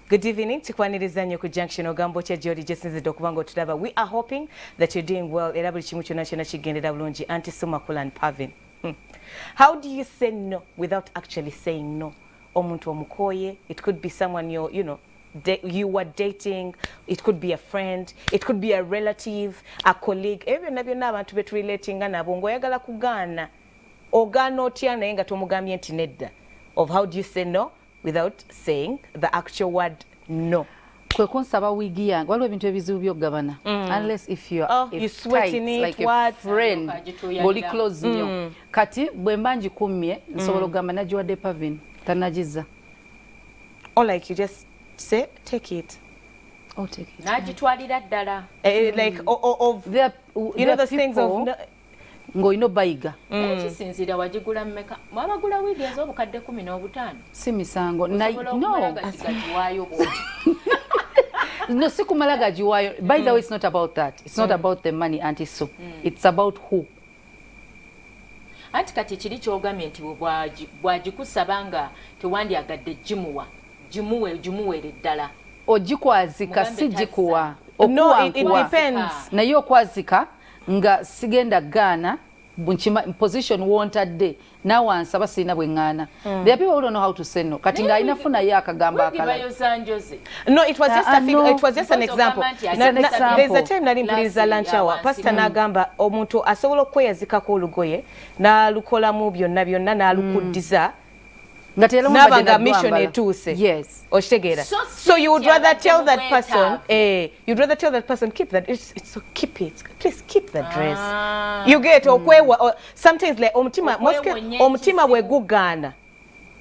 Good evening. Tukwaniriza nnyo ku Junction ogambo kya Jody Jesinzidde okubanga otulaba. We are hoping that you're doing well. Era buli kimu kyonna kyonna kigendera bulungi. Auntie Sumakula and Pavin. How do you say no without actually saying no? Omuntu omukoye. It could be someone you were dating. It could be a friend. It could be a relative, a colleague. Ebyo nabyo n'abantu betu relatinga nabo ng'oyagala kugaana. Ogaana otya naye nga tomugambye nti nedda. Of how do you say no without saying the actual word no? Kwe kunsaba wigi yange waliwo ebintu ebizibu by'okugabana unless if you are like a friend ng'oli close nnyo kati bwe mba ngikummye nsobola okugamba nagiwadde Pavin tanagiza. Or like you just say take it. Oh, take it. Nagitwalira ddala. Like of you know the things of ng'olina bayiga. Kisinzira wagigula mmeka? Mwabagula wiigi ez'obukadde 15. Si misango. No, si kumala gajiwayo. By the way, it's not about that. It's not about the money, Auntie Sue. It's about who. Anti kati kiri ky'ogambye nti bwagikusaba nga tewandyagadde gimuweere ddala. Ogikwazika si gikuwa. No, it depends. Naye okwazika nga sigenda gaana position wontadde nawansaba sirina bwe ŋŋaana. There are people who don't know how to say no. Kati nga alina funa ye akagamba akalala. No, it was just it was just an example. There's a time nali mpuliriza lunch hour. Pastor n'agamba omuntu asobola okweyazikako olugoye n'alukolamu byonna n'alukuddiza. Nabanga mission etuuse. Yes. Oshtegera. So you would rather tell that person, you'd rather tell that person, keep that. So keep it. Please keep the dress. You get or sometimes like omutima we gugana.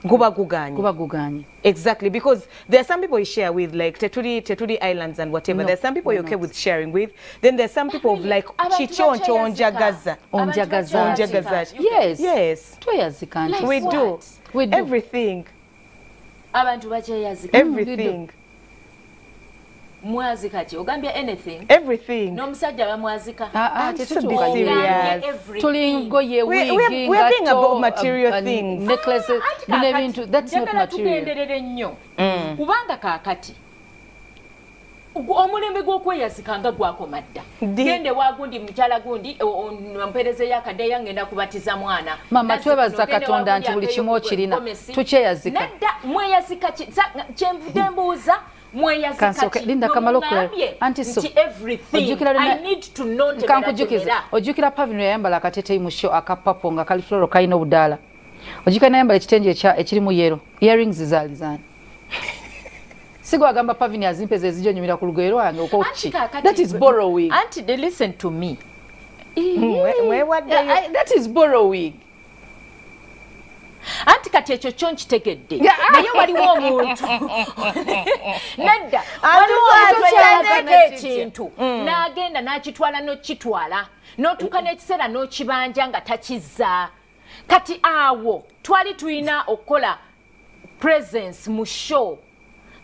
Guba guganye. Exactly, because there are some people you share with, like Teturi Islands and whatever. No, there's some people you're okay with sharing with. Then there's some people of like chichoncho onjagaza. Yes. Tweyazika. We do. Everything. Abantu bakyeyazika. Everything. Mwazika ki? Ogambye anything? Everything. N'omusajja bamwazika. Just to be serious. Tulingoye wigi. We're being about material things. Necklaces. That's not material. Tugenderere nnyo. Kubanga kaakati. Omulembe gw'okweyazika nga gwakoma dda. Gende wagundi mukyala gundi mpereze y'akadeya ngenda kubatiza mwana. Mama twebaza Katonda nti buli kimu okirina. Tukyeyazika. Nedda mweyazika kyenvudde mbuuza. Linda Kamalokula Auntie Sue I need to know ojjukira Pavin yayambala akateteyi mu show akapapo nga kali floro kalina obudaala. Ojjukira nayambala ekitenje ekirimu yero earrings zaalizana. Sigo agamba Pavin azimpeze ezijo nyumira ku lugoye lwange okokki. That is borrowing. Auntie, they listen to me. That is borrowing. Anti kati ekyo kyo nkitegedde. Naye waliwo omuntu. Nedda. Waliwo ekintu. N'agenda n'akitwala n'okitwala. N'otuuka n'ekiseera n'okibanja nga takizza. Kati awo twali tulina okukola presence mu show.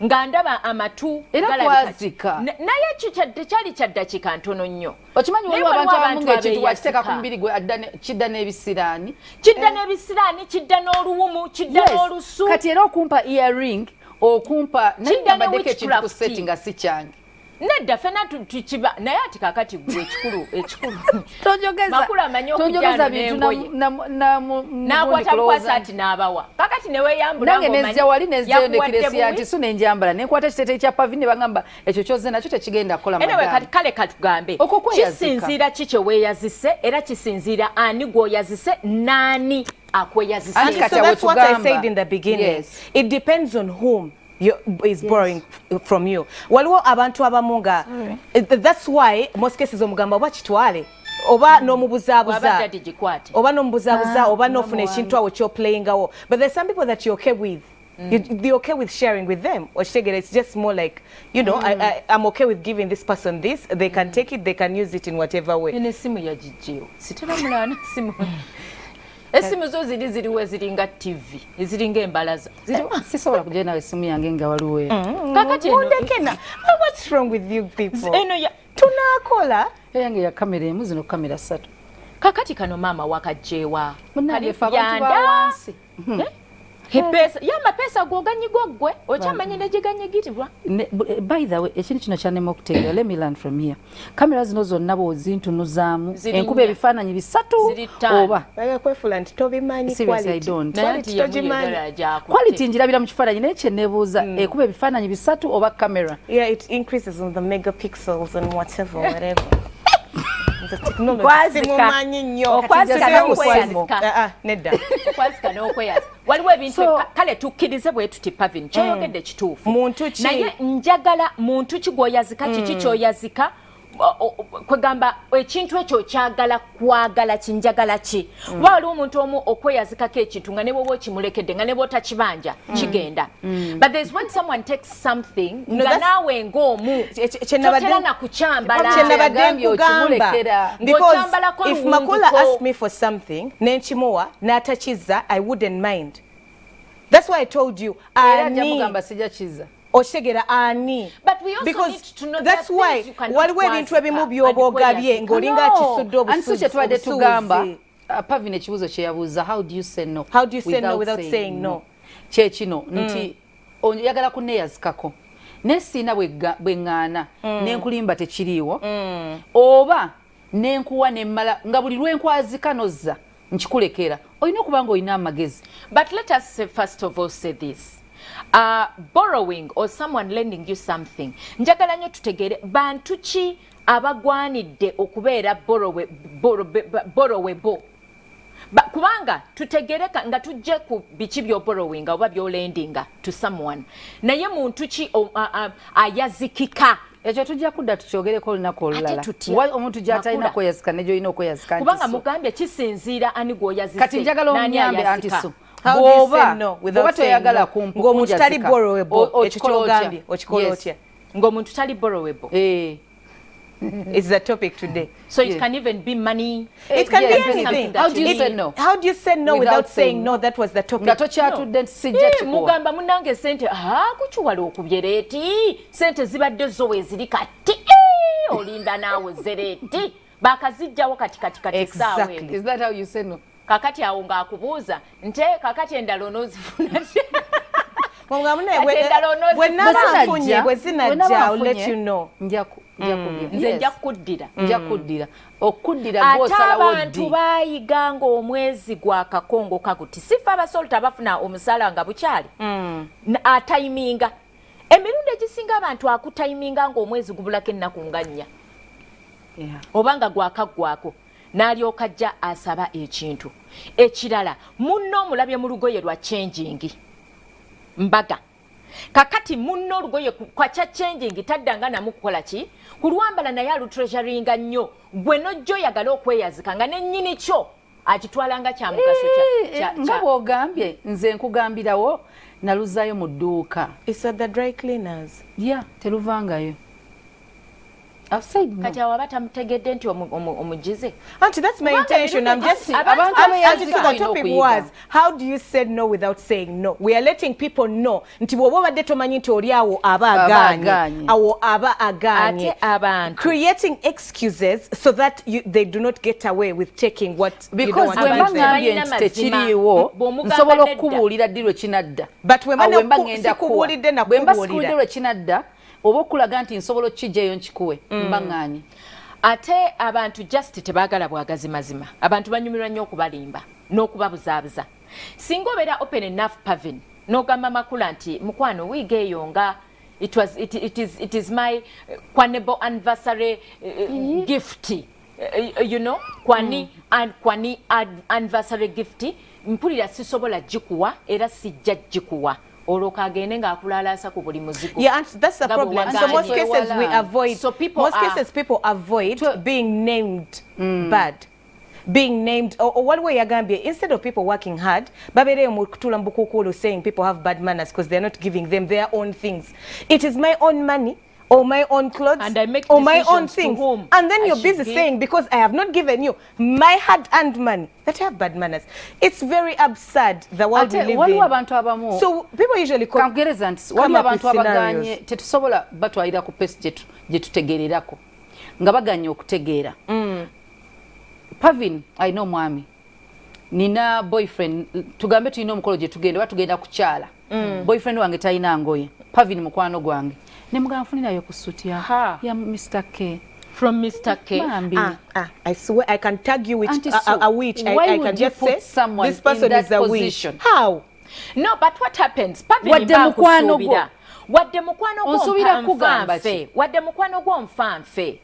Nga ndaba amatu galabika. Naye tekyali kya ddakiika ntono nnyo. Okimanyi waliwo abantu abamu ng'ekintu wakiteeka ku mubiri gwe kidda n'ebisiraani. Kidda n'ebisiraani, kidda n'oluwumu, kidda n'olusu. Kati era okumpa earring, okumpa naye ng'abaddeko ekintu ku seti nga si kyange. Nedda fena tukiba naye ati kakati gwe ekikulu. Tojogeza bintu n'akwata ati n'abawa. Kakati ne weeyambula nange nezja wali nezjayo nekiresi ati so nenjambala nekwata ekiteeteeyi kya Pavin ne bagamba ekyo kyozze nakyo tekigenda kukola madame. Anyway, kale katugambe. Kisinziira ki kye weeyazise era kisinziira ani gw'oyazise n'ani akweyazise. So that's what I said in the beginning. Yes. It depends on whom is borrowing from you. Waliwo abantu abamunga. That's why most cases omugamba bakitwale. Oba n'omubuzaabuza. Oba n'omubuzaabuza oba n'ofuna ekintu awo ky'oplayingawo. But there's some people that you're okay with. You're okay with sharing with them. Or it's just more like, I'm okay with giving this person this. They can take it, they can use it in whatever way. Enesimu ya jijio. Sitana mulana simu. Esimu zo ziriwe ziringa TV, ziringa embalaza. Sisobola kujja nawe esimu yange nga waliwo. Kakati ndekena. What's wrong with you people? Tunakola. Yange ya kamera emu zino kamera 3. Kakati kano mama wakajjewa. Munange fa abantu ba wansi. Hepesa ya mapesa goganyigo gwe ochamanye negiganyigitibwa. By the way ekintu kino kyanema okutegeera, let me learn from here. Kamera zino zonna bo zintunuzaamu enkuba ebifaananyi bisatu oba kwefula nti tobimanyi quality njirabira mu kifaananyi naye kyeneebuuza enkuba ebifaananyi bisatu oba kamera. Yeah, it increases on the megapixels and whatever. Waliwo ebintu kale tukkirize bwe tuti Pavin kyoyogedde kituufu naye njagala muntu kigwoyazika kiki kyoyazika kwegamba ekintu ekyo kyagala kwagala kinjagala ki waliwo omuntu omu okweyazikako ekintu nga ne bwoba okimulekedde nga ne bwota kibanja kigenda but there's when someone takes something nga naawe ng'omu totera na kukyambala because if Makula asked me for something nenkimuwa n'atakiza I wouldn't mind. That's why I told you Oshegera ani. But we also because need to know that's why waliwo ebintu ebimu by'obwogabye ng'olinga kisudde obusuuzi. Pavin ekibuuzo kye yabuuza, how do you say no? How do you say no without saying no? Kyekino nti oyagala kunneeyazikako nesiina bwe ŋŋaana n'enkulimba tekiriiwo oba n'enkuwa nemmala nga buli lw'enkwazika nozza nkikulekera olina okuba ng'olina amagezi. But let us say, first of all say this. Borrowing or someone lending you something njagala nnyo tutegere bantu ki abagwanidde okubeera borrowable kubanga tutegereka nga tujje ku biki by'oborrowing oba by'olendinga to someone naye muntu ki ayazikika ekyo tujja kudda tukyogereko olunaku olulala omuntu gy'atalina kweyazika ne gy'olina okweyazika kubanga mugambye kisinziira ani gw'oyazise kati njagala omuyambe antiso How do you say no without saying no? Ng'omuntu tali borrowable ekyo ky'ogambye okikola otya? Ng'omuntu tali borrowable. It's the topic today. So it can even be money. It can be anything. How do you say no? How do you say no without saying no? That was the topic. Nga tokyatudde sijja kikuwa. Mugamba munange sente kukiwala okubyereti sente zibadde zo weziri kati olinda naawe zereti bakazijjawo kati saawe. Is that how you say no? Kakati awo ng'akubuuza nte kakati endala onoozifuna bwe naba bwe zinajja I'll let you know. Nze nja kuddira okuddira gw'osalawo ddi. Abantu baayiga ng'omwezi gwa kakongo kaguti sifa abasolta abafuna omusaala nga bukyali atayiminga emirundi egisinga abantu akutayiminga ng'omwezi gubulako ennaku nga nnya obanga gwakaggwako n'alyoka ajja asaba ekintu ekirala munno omulabye mu lugoye lwa changing mbaga kakati munno olugoye kwa cha changing taddanga namukola ki kulwambala naye alutreasuringa nnyo gwe nojjo yagala okweyazika nga nennyini kyo akitwalanga kya mugaso nga bw'ogambye nze nkugambirawo naluzaayo mu dduuka. It's at the dry cleaners. Yeah, teruvangayo. I've said no. Kati awabata mtegedde nti omujize. Auntie, that's my intention. I'm just the topic was how do you say no without saying no? We are letting people know nti bwoba badde tomanyi nti oli awo aba aganye. Awo aba aganye. Creating excuses so that they do not get away with taking what because you don't want to say. Tekiriiwo nsobola okubuulira ddi lwe kinadda. But we ngenda kubuulidde na kubuulira lwe kinadda. Oba okulaga nti nsobola okkiggyayo nkikuwe mbaŋŋaanye. Ate abantu just tebaagala bwagazi mazima. Abantu banyumirwa nnyo okubalimba n'okubabuzaabuza. Singa obeera open enough Pavin n'ogamba Makula nti mukwano wiigeeyo nga it is my Kwanebo anniversary gift. You know, kwani anniversary gift mpulira sisobola gikuwa era sijja gikuwa. Yeah, and that's the problem. So most cases we avoid. So people avoid being named bad, being named or one way Agambia. Instead of people working hard, saying people have bad manners because they're not giving them their own things. It is my own money. Or my own clothes, and I make or my own things, and then you're busy give. saying because I have not given you my hard-earned money that I have bad manners. It's very absurd the world we live in. So people usually come up with scenarios. Tetusobola batwalira ku pesi gye tutegeererako nga baganya okutegeera. Pavin, I know mwami nina boyfriend tugambe tulina omukolo gye tugenda kukyala boyfriend wange talina ngoye Pavin mukwano gwange ne mugamba nfunirayo ku suit ya Mr. K from Mr. K. I swear I can tag you with a witch. I can just say this person is a witch. How? No, but what happens? Wadde mukwano gwo mfanfe.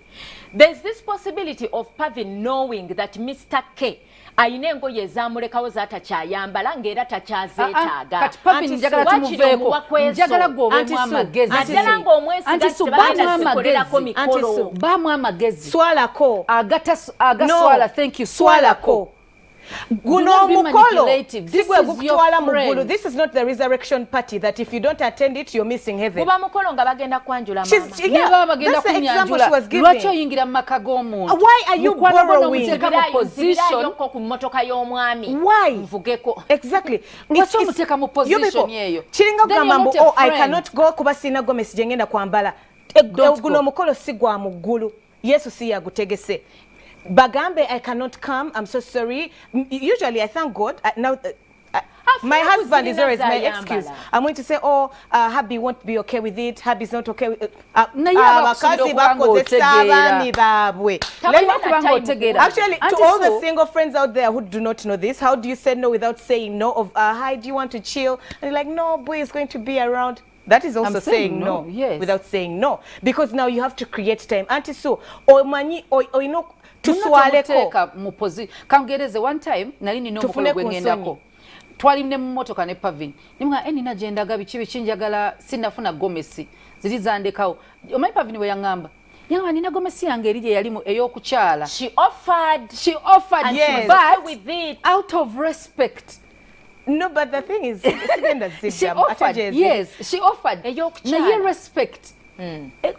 There's this possibility of Pavin knowing that Mr. K ayina engoye ezamulekawo zatakyayambala ng'era takyazeetaaga. Kati Pavin njagala tumuveeko. Njagala gw'obeemu amagezi. Ate ng'omwesiga tebagenda sikolelako mikolo. Baamu amagezi. Swalako. Agaswala, thank you. Swalako. Guno mukolo sigwe gukutwala mugulu. This is not the resurrection party that if you don't attend it you're missing heaven. Kuba mukolo nga bagenda kwanjula mama. Neba bagenda kunyanjula. Lwaki oyingira mu maka g'omuntu? Why are you borrowing? Yoko ku mmotoka y'omwami. Why? Mvugeko. Exactly. Lwaki omuteka mu position eyo? Kiringa kugamba mbu I cannot go kuba sina go message ngenda kwambala. Guno mukolo sigwa mugulu. Yesu si yagutegese. Bagambe, I cannot come. I'm so sorry. Usually, I thank God. Now, my husband is always my excuse. I'm going to say, oh, hubby won't be okay with it. Hubby's not okay with it. Actually, to all the single friends out there who do not know this, how do you say no without saying no? Of hi, do you want to chill? And you're like, no, boy is going to be around. That is also saying no, yes, without saying no, because now you have to create time. Auntie Sue, or you know. Tuswaleko mupozi kangereze one time nali nino mukolo gwengendako twali ne mmotoka ne Pavin nimwa nina genda gabi kibi njagala sinafuna gomesi zili zandekawo omayi Pavin we yangamba nina gomesi yange erije yalimu eyokukyala she offered yes, but with it out of respect. No, but the thing is she offered, yes, she offered na ye respect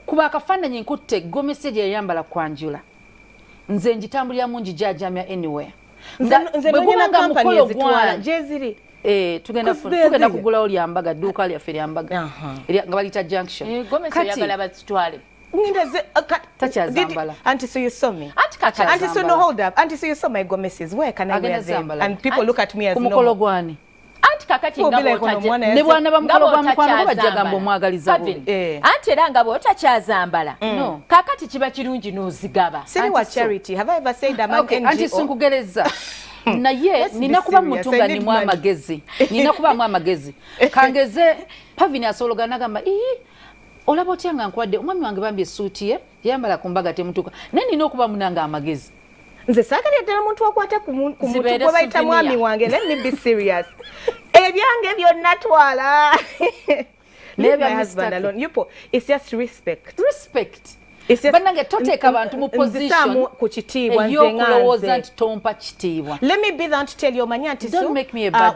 kuba akafananye nkutte gomesi je yambala kwanjula nze njitambulira mungi jajamya anywhere nze bagina company ezitwala jeziri tugenda kugula oli ambaga duka lya feri ambaga nga balita junction kati yagala batwale takyazambala Auntie, so you saw me. Auntie, so no, hold up. Auntie, so you saw my gomeses. Where can I wear them? And people look at me as no. Gwani. Anti kakati ngabo ne bwana bamukolo bamukwana bajagamba omwagaliza bo. Anti era ngabo otakyazambala. No. Kakati kiba kirungi n'ozigaba. Siri wa charity. Have I ever said that man NGO? Anti sunkugereza. Na ye nina kuba mutunga ni mwa magezi. Nina kuba mwa magezi. Kangeze Pavin asologana gamba olaba otyanga nkwadde omwami wange bambye suuti ye yambala kumbaga temutuka naye nina okuba munanga amagezi nze saagala ddala omuntu akwata ku muntu gwe bayita mwami wange. Let me be serious. Ebyange byonna twala. Leave my husband alone. Yupo, it's just respect. Banange toteeka abantu mu position ku kitiibwa nze nganze tompa kitiibwa. Let me be that to tell you omanya nti so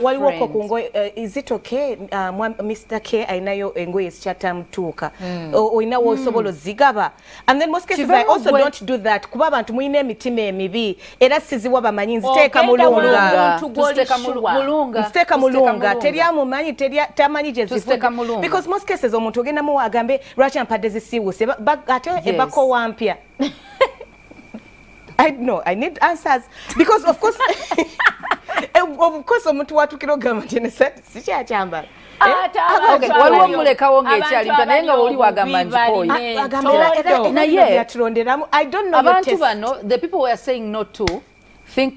waliwo kokungo is it okay Mr. K ainayo engoye ezikyatamutuuka oyinawo osobola zigaba and then most cases I also don't do that kuba abantu muyina emitima emibi era siziwa bamanyi nziteeka mulunga teryamumanyi tamanyi gye zifuga because most cases omuntu ogenda mu agambe lwaki ampadde zisiiwuse ate bako wampya. I know I need answers because of course omuntu watukira ogamba nti sikyakyambala. Waliwo mulekawo ng'ekyali mpya naye nga oli wagamba njikoyi naye I don't know abantu bano the people who are saying no to think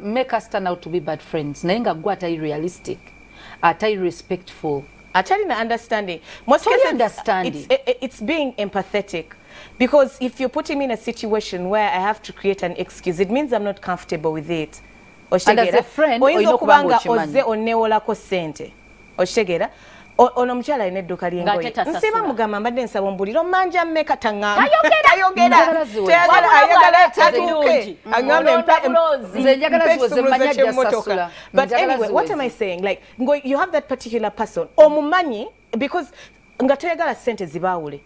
make us turn out to be bad friends naye nga gwe atali realistic atali respectful atali na understanding. Most cases it's being empathetic. Because if you're putting me in a situation where I have to create an excuse, it means I'm not comfortable with it. And as a friend, oze onewolako sente. Oshegera. Ono mchala ine duka liengoye. Nsima mugamba mbadde nsaba mbuliro manja mmeka tangamba. Ayogera. But anyway, what am I saying? Like, you have that particular person. Omumanyi, because ngatoyagala sente zibawule.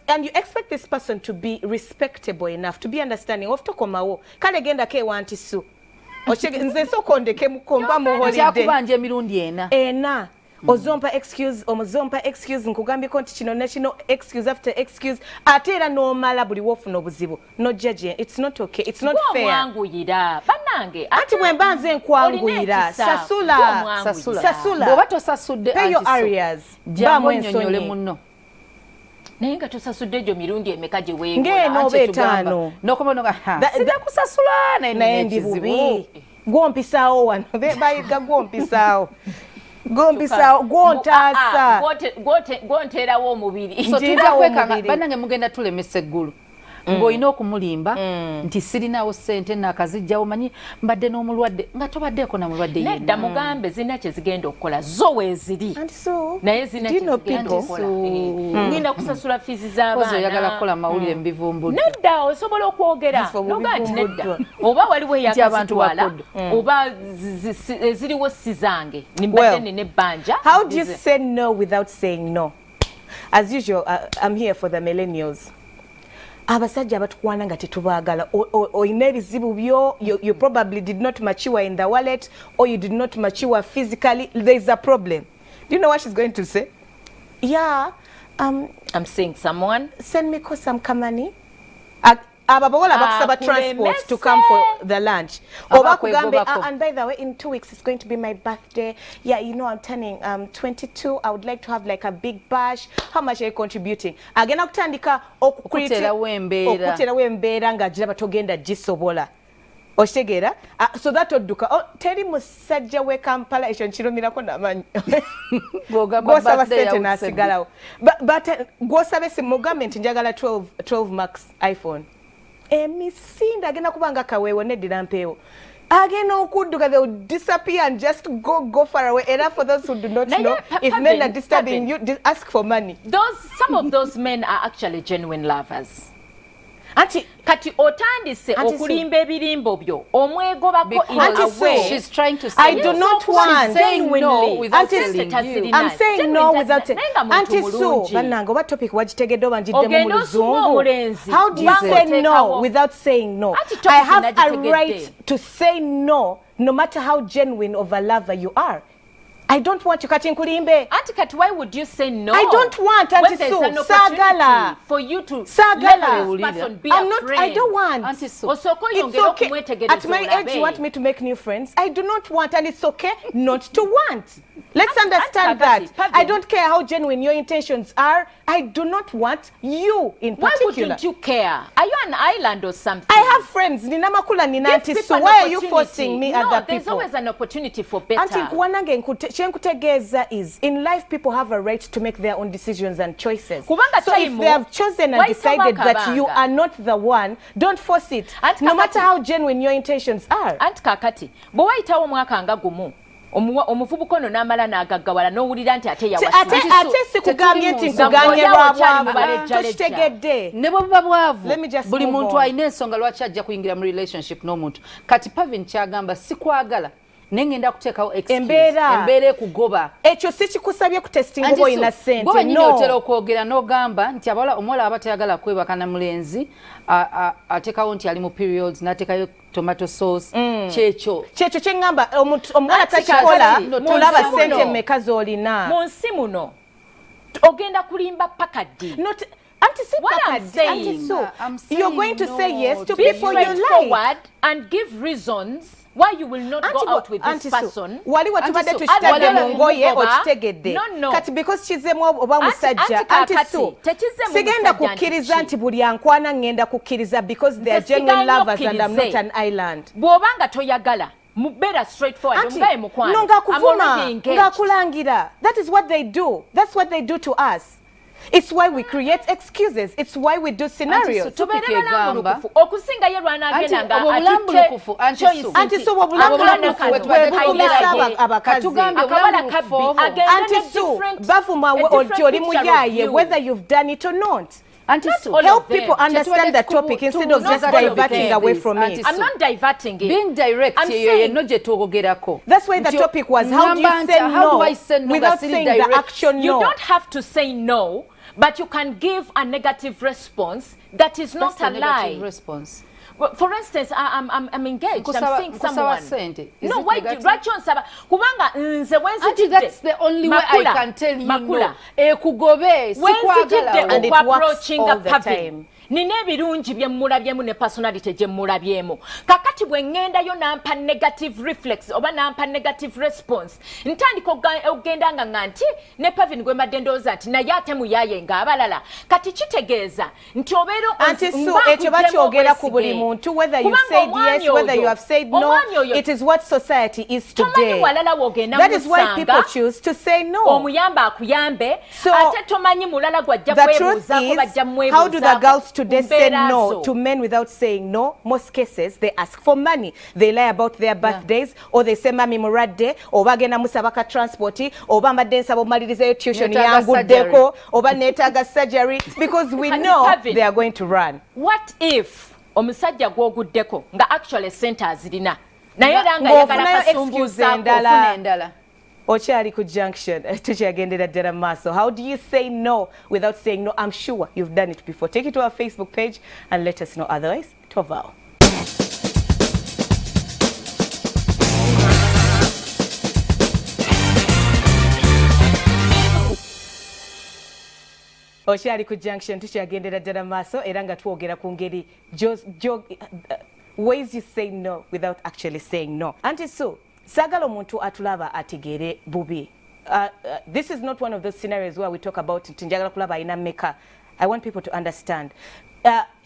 And you expect this person to be respectable enough, to be understanding. Of tokomawo, kale genda ke wanti su. Nze so kondeke mukomba mu holiday. Yakubanje emirundi ena. ozompa excuse omuzompa excuse nkugambye konti kino national excuse after excuse ate era n'omala buli wofuna obuzibu no judge it's not okay it's not fair mwanguyira banange ati bwe mbanze nkwanguyira sasula bw'oba tosasudde pay your areas jamu ennyonnyole munno naye nga tosasudde egyo mirundi emeka gye ng'eno oba etaano n'okomaga sida kusasula naye ndi bubi gwompisaawo wano bayiga gwompisaawo gwontaasa gwonteerawo omubiri so tunakwekanga bannange mugenda tulemesa eggulu ng'olina okumulimba nti sirinawo ssente naakazijjawo manyi mbadde n'omulwadde nga tobaddeeko na mulwadde yenna nedda mugambe zirina kye zigenda okukola zo weeziri naye zirina kyezigenda okukola ngenda kusasula fiizi z'abaana oyagala kukola mawulire mubivumbudde nedda osobola okwogera noga nti nedda oba waliwo eyakazitwala oba eziriwo si zange nimbadde nina ebbanja. How do you say no without saying no? As usual, I'm here for the millennials. Abasajja abatukwana nga tetubaagala oyina ebizibu byo you probably did not mature in the wallet or you did not mature physically. There's a problem. Do you know what she's going to say? Yeah, I'm seeing someone. Send me some money. Ababola bakusaba transport to come for the lunch. Oba kugambe and by the way in 2 weeks it's going to be my birthday. Yeah, you know I'm turning 22. I would like to have like a big bash. How much are you contributing? Agenda kutandika okutera wembeera nga gira batogenda gisobola. Oshtegera so that odduka teri musajja we Kampala ekyo nkirumirako namanyi gwosaba sente nasigalawo but gwosaba mugambe nti njagala 12 max iPhone emisinda agenda kubanga kaweewo neddira mpeewo agenda okudduka they will disappear and just go far away. Enough for those who do not know if men are disturbing you ask for money. Some of those men are actually genuine lovers. Anti kati otandise okulimba ebirimbo byo omwegobako in a way. She's trying to say I do not want saying no without telling you. I'm saying no without Auntie Sue banango what topic wagitegedde obanjiddemu mu luzungu. How do you say no without saying no? I have a right to say no no matter how genuine of a lover you are. I don't want you kati nkulimbe. Auntie Kat, why would you say no? I don't want Auntie Sue. Sagala. For you to Sagala. let this person be I'm a not. friend. I don't want. Auntie Sue. It's okay. At my age, you want me to make new friends? I do not want, and it's okay not to want. Let's understand that. I don't care how genuine your intentions are. I do not want you in particular. Why wouldn't you care? Are you an island or something? I have friends. Nina makula nina Auntie Sue. Why are you forcing me other people? There's always an opportunity for better. Auntie Kwanange Chenkutegeza is in life people have a right to make their own decisions and choices. So if they have chosen and decided that you are not the one, don't force it. No matter how genuine your intentions are. Auntie Kakati, bwe wayitawo mwaka nga gumu omuvubuka ono n'amala n'agaggawala n'owulira nti ate ate sikugambye nti nkuganye lwabwavu tokitegedde ne bwe buba bwavu buli muntu alina ensonga lwaki ajja kuyingira mu relationship n'omuntu kati Pavin kyagamba sikwagala nengenda kuteekawo embeera ekugoba ekyo sikikusabye kutestinga oba olina ssente no otera okwogera n'ogamba nti omuwala aba tayagala kwebaka na mulenzi ateekawo nti ali mu periods n'ateekayo tomato sauce kyekyo kye ngamba omuwala takikola tulaba ssente mmeka z'olina mu nsi muno ogenda kulimba paka ddi you're going to say yes to people you like and give reasons why you will not go out with this person. Wali watubadde tukitadde mu ngoye okitegedde kati because kizemu oba musajja Auntie Sue sigenda kukkiriza nti buli ankwana ngenda kukkiriza because they are genuine lovers and I'm not an island. Bw'obanga toyagala better straightforward omugaye mukwano no ngakuvuma ngakulangira. That is what they do. That's what they do to us. It's why we create excuses. It's why we do scenarios. Okusinga ye lwana agenda nga Auntie Sue obulambulukufu bwebulumisa abakazi. Auntie Sue bavuma oti oli muyaye whether you've done it or not. Auntie Sue, help people understand the topic instead of just diverting away from it. I'm not diverting it. Being direct, that's why the topic was how do you say no without saying the action no. You don't have to say no, but you can give a negative response that is not a lie. For instance, I'm engaged. I'm seeing someone. No, why onsaba? Kubanga nze wenzi that's the only way I can tell you no. Kugobe sikwagala. And it works all the time. Nine ebirungi bye mulabyemu ne personality gye mulabyemu. Kakati bwe ngenda yo nampa negative reflex oba nampa negative response. Ntandika ogenda nga nganti ne Pavin gwe madendooza ati naye ate muyaye ng'abalala. Kati kitegeeza nti obeera anti so ekyo bakyogera ku buli muntu whether you said yes whether you have said no it is what society is today. That is why people choose to say no. Omuyamba akuyambe ate tomanyi mulala gwajja kwebuuza ko bajja mwebuuza. How do the girls today say no to men without saying no? Most cases they ask for money. They lie about their birthdays or they say mami muradde oba genda musabaka transporti oba mbadde nsaba omalirizeyo tuition yanguddeko oba neetaaga surgery because we know they are going to run. What if omusajja gwoguddeko nga actually center azirina naye era nga yagala kasumbuuza endala Okyali ku Junction tukyagendera ddala maaso. How do you say no without saying no? I'm sure you've done it before. Take it to our Facebook page and let us know. Otherwise, Tovao. Okyali ku Junction tukyagendera ddala maaso era nga twogera ku ngeri ways you say no without actually saying no. Anti so sagala omuntu atulaba ategere bubi. This is not one of those scenarios where we talk about njagala kulaba ayina meka. I want people to understand.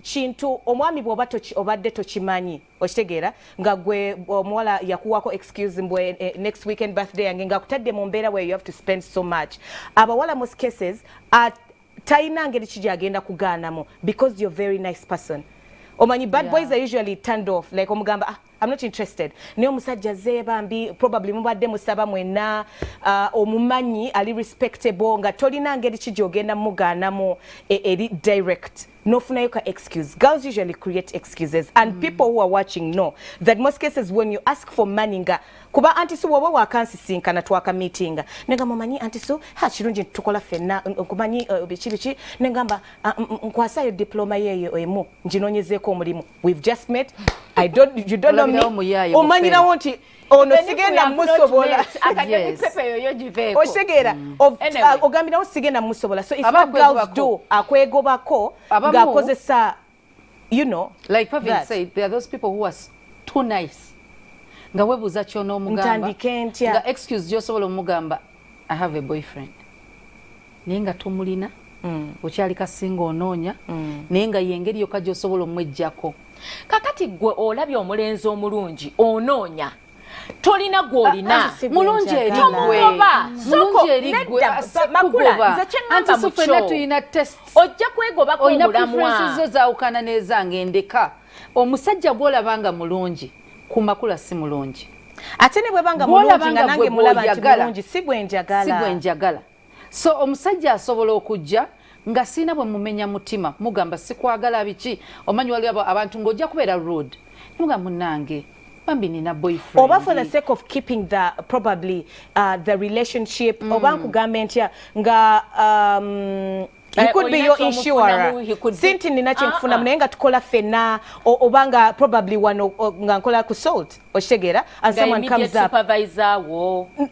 Kintu omwami bw'oba obadde tokimanyi okitegeera nga gwe omuwala yakuwako excuse mbwe next weekend birthday yange nga kutadde mu mbeera where you have to spend so much. Abawala most cases tayina ngeri kijagenda kugaanamu because you're a very nice person. Omanyi bad boys are usually turned off like omugamba I'm not interested. Niyo omusajja zeebambi probably mubadde musaba mwena omumanyi ali respectable nga tolina ngeri kijogenda mugaanamu eri direct. No funayoka excuse. Girls usually create excuses and people who are watching know that most cases when you ask for money nga kuba anti so woba wakansisinka twaka meeting nenga mumanyi anti so kirungi tukola fenna kumanyi bichi nengamba nkwasayo diploma yeyo emu njinonyezeeko omulimu we've just met you don't know me omanyira wonti ono sigenda musobola akademipepe yoyo jiveeko oshegera ogambirawo sigenda musobola so if what girls do akwegobako gakozesa you know like Pavin said there are those people who are too nice nga webuuza kyona omugamba nga excuse gyosobola omugamba I have a boyfriend naye nga tomulina okyali kasinga onoonya naye nga yengeri yokka gyosobola omwejjako kakati gwe olabye omulenzi omulungi onoonya tolina gwolina mulungi eri gwe tuyina test ojja kwegobako omulamwa zo zaawukana n'ezange ndeka omusajja gwolabanga mulungi ku makula si mulungi ate ne bwebanga mulungi nga nange mulaba nti mulungi si gwenjagala so omusajja asobola okujja nga sina bwe mumenya mutima mugamba sikwagala biki omanyi wali abantu ng'ojja kubeera rude mugamba munange bambi nina boyfriend oba for the sake of keeping the the relationship oba nkugamba ntya nga you could be your insurer sinti nina kyenkufuna naye nga tukola fenna obanga probably wano nga nkola ku salt okitegeera and someone comes up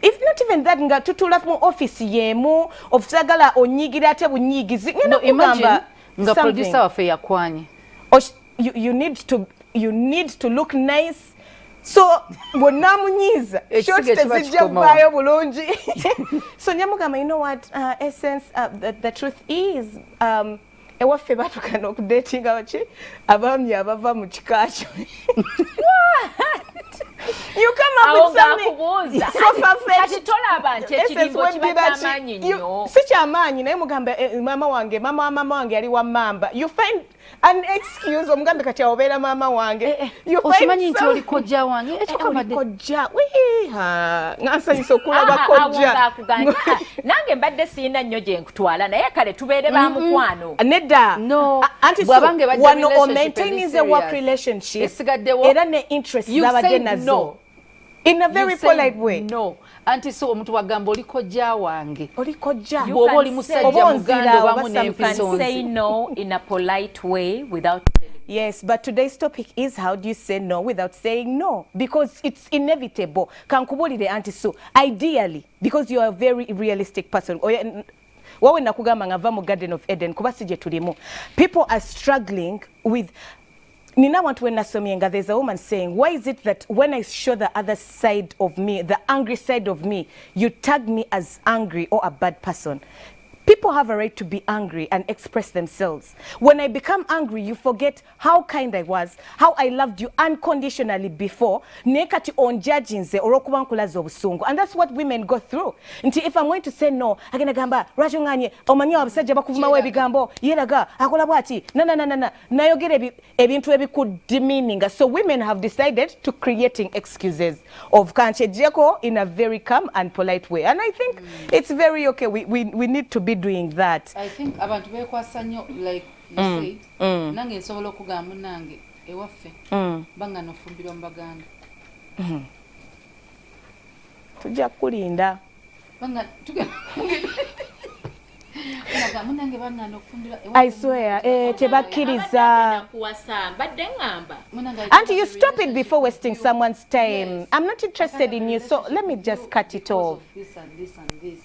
if not even that nga tutula mu office yemu ofisagala onyigira ate bunyigizi no imagine nga producer waffe yakwanye you need to look nice so bonamunyiza short tezijja kubayo bulungi so nyamugamba you know what essence the truth is ewaffe batukana okudatinga baki abaami abava mu kikakyo you come up with something so far-fetched si kyamaanyi naye mugamba mama wange yali wa mamba you find an excuse omugambe kati awobeera maama wange okimanyi nti oli kojja wange ekyo kabadde kojja ngansanyisa okulaba kojja nange mbadde siina nnyo gye nkutwala naye kale tubeere ba mukwano nedda anti wano o maintaining a work relationship era ne interest zabadde nazo in a very polite way no anti so omuntu wagamba oli kojja wange oli kojja bw'oba oli musajja muganda wamu n'empisonzi say no in a polite way without Yes, but today's topic is how do you say no without saying no? Because it's inevitable. Kankubulire Auntie Sue, ideally, because you are a very realistic person. Wawe nakugamba ngava mu Garden of Eden kuba sije tulimu. People are struggling with Nina want when nasomyenga, there's a woman saying, why is it that when I show the other side of me, the angry side of me, you tag me as angry or a bad person? People have a right to be angry and express themselves. When I become angry, you forget how kind I was, how I loved you unconditionally before. Nekati onjajinze orokuba nkulaza obusungu. And that's what women go through. Nti if I'm going to say no, agenda gamba rajunganye omanyi abasajja bakuvuma we bigambo yeraga akola bwati na nayogere ebintu ebiku demeaning. So women have decided to creating excuses of kanchejeko in a very calm and polite way. And I think it's very okay. We need to be doing that. I think abantu bekwasa nnyo like you said nange nsobola okugamba nange ewaffe banga nofumbirwa mu baganda tujja kulinda banga I swear tebakkiriza. Auntie, you stop it before wasting someone's time. Yes. I'm not interested in you, so let me just cut it off. This and this.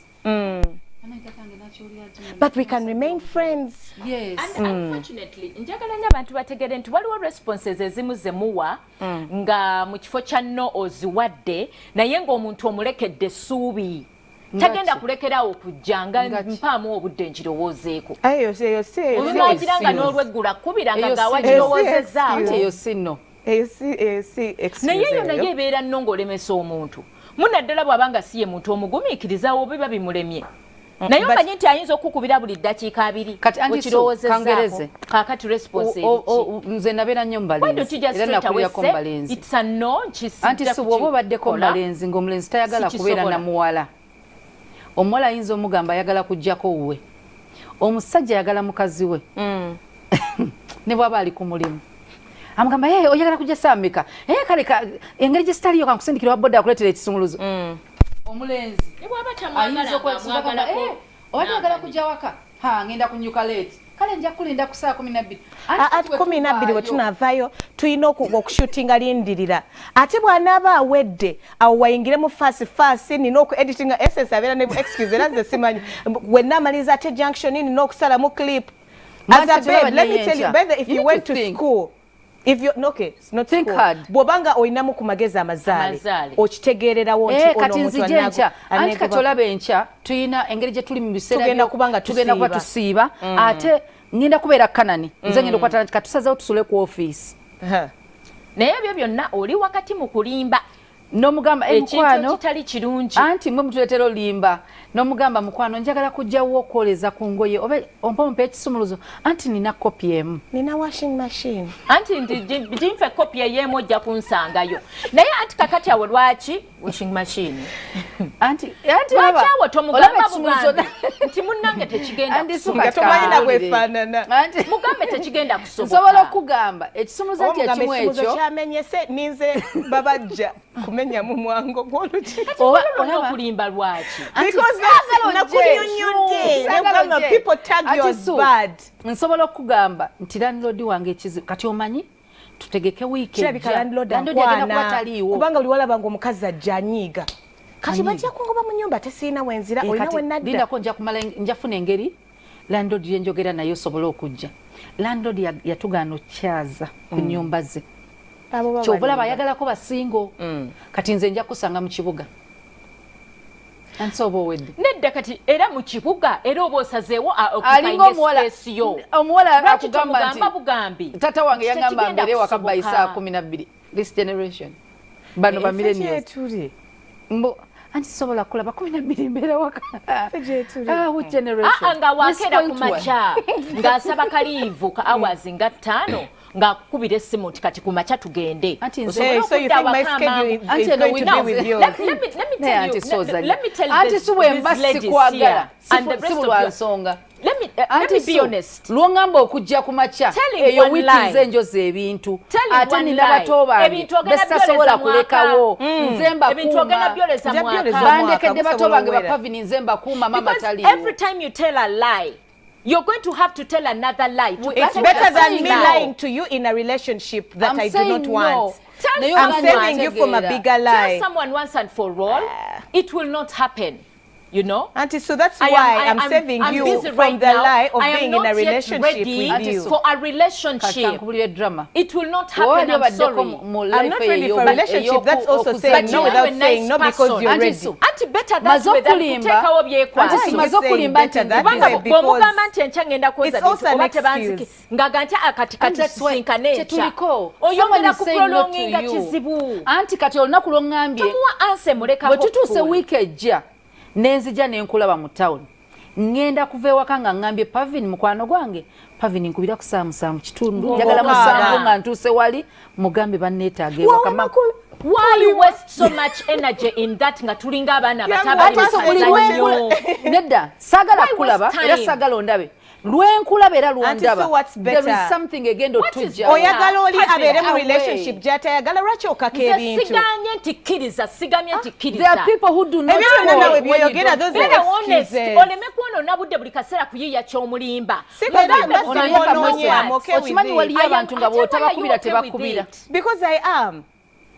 But we can remain friends. Yes. And unfortunately, njagala nnyo abantu bategere nti waliwo responses ezimu ze muwa nga mu kifo kya no oziwadde naye ng'omuntu omulekedde essuubi. Tagenda kulekerawo okujjanga mpaamu obudde nkirowoozeeko. Olumaagira nga n'olweggula kkubiranga gaawa kirowoozezaawo. Eyo si nno. Naye yo naye ebeera nno ng'olemesa omuntu. Munaddala bw'abanga si ye muntu omugumiikirizawo biba bimulemye. Naye omanyi nti ayinza okukubira buli ddakiika abiri kangereze kaakati response nze nabeera nnyo mubalenzi era nakulirako mubalenzi anti si bw'oba obaddeko mubalenzi ng'omulenzi tayagala kubeera na muwala omuwala ayinza omugamba ayagala kujjako wuwe omusajja ayagala mukazi we ne bw'aba ali ku mulimu amugamba oyagala kujja saameka kale engeri gye sitaliyo kankusindikira wa boda akuleetera ekisumuluzo omulenzi ayinza okwesibagala oyagala kujja waka ngenda kunyuka leeti kale nja kulinda ku saa 12 at 12 bwe tunavaayo tulina okushootinga lindirira ate bw'anaaba awedde awo wayingire mu faasi nina oku-editinga essence abeera ne excuse era nze simanyi wenna amaliza ate junction nina okusalamu clip as a babe let me tell you better if you went to school if you okay it's not think hard bwobanga oyinamu ku magezi amazaale okitegeererawo nti ono omuntu anago anti katolabe encha tuyina engeri gye tuli mu biseera tugenda kuba tusiiba ate ngenda kubeera kanani nze ngenda okwatala katusazeewo tusule ku office naye ebyo byonna oli wakati mu kulimba n'omugamba emukwano kitali kirungi anti mwe mutuleetera olimba n'omugamba mukwano njagala kujjawo okwoleza ku ngoye oba ompa ekisumuluzo anti nina kopi emu nina washing machine anti jimpe kopi ey'emu ojja kunsangayo naye anti kakati awo lwaki washing machine anti lwaki awo tomugamba bugambi nti munnange tekigenda tomanyi bwefaanana mugambe tekigenda kusoboka nsobola okugamba ekisumuluzo anti ekimu ekyo kyamenyese ninze babajja kumenya mu mwango gw'oluki oba okulimba lwaki nsobola okugamba nti landlord wange ekizibu kati omanyi tutegeke weekendkubanga oli walabanga omukazi ajja anyiiga kati bajja kungoba mu nyumba tesiina wenzira olina wenadda njafuna engeri landlord yenjogera naye osobola okujja landlord yatugaana okyaza ku nyumba ze kyobulaba ayagalako basingo kati nze nja kusanga mu kibuga ansoba owedde nedda kati era mu kibuga era oba osazeewo alinga omuwala akugamba nti bugambi tata wange yagamba mbere wakabayi saa 12 this generation bano ba millennials anti sobola kulaba 12 mbere waka which generation nga wakera ku macha ng'asaba kaliivu ka hours nga 5 ngakubira essimu kati ku macha tugende so you think my schedule is going to be with you let me tell let me be honest luongamba okujja ku macha eyo wiki nze njoze ebintu ate nina bato bange bestasobola kulekawo nzemba kuma bandekedde bato bange bapavini nzemba kuma mama taliwo every time you tell a lie you're going to have to tell another lie. It's better than me lying to you in a relationship that I do not want. I'm saving you from a bigger lie. Tell someone once and for all, it will not happen. You know, Auntie, so that's why I'm saving you from the lie of being in a relationship with you. For a relationship, it will not happen. I'm sorry. I'm not ready for a relationship. That's also saying no without saying no because you're ready. Auntie, better that way than to take our better that way because it's also an excuse. Auntie, kati olunaku lwongambye bwe tutuuse wiiki ejja nenzija nenkulaba mu town ngenda kuva ewaka nga ngambye Pavin mukwano gwange Pavin nkubira kusaamusa mu kitundu njagala musanvu nga ntuuse wali mugambe banneetaaga ewaka makulu. Why you waste so much energy in that nga tulinga abaana batabali nedda saagala kulaba era saagala ondabe lwenkulaba era lwondaba there is something again otujja oyagala oli abeere mu relationship gy'atayagala lwaki okaka ebintu sigamye nti kkiriza there are people who do not know byeyogera those are excuses oleme kwonona budde buli kaseera kuyiiya ky'omulimba okimanyi waliyo abantu nga bw'otabakubira tebakubira because I am.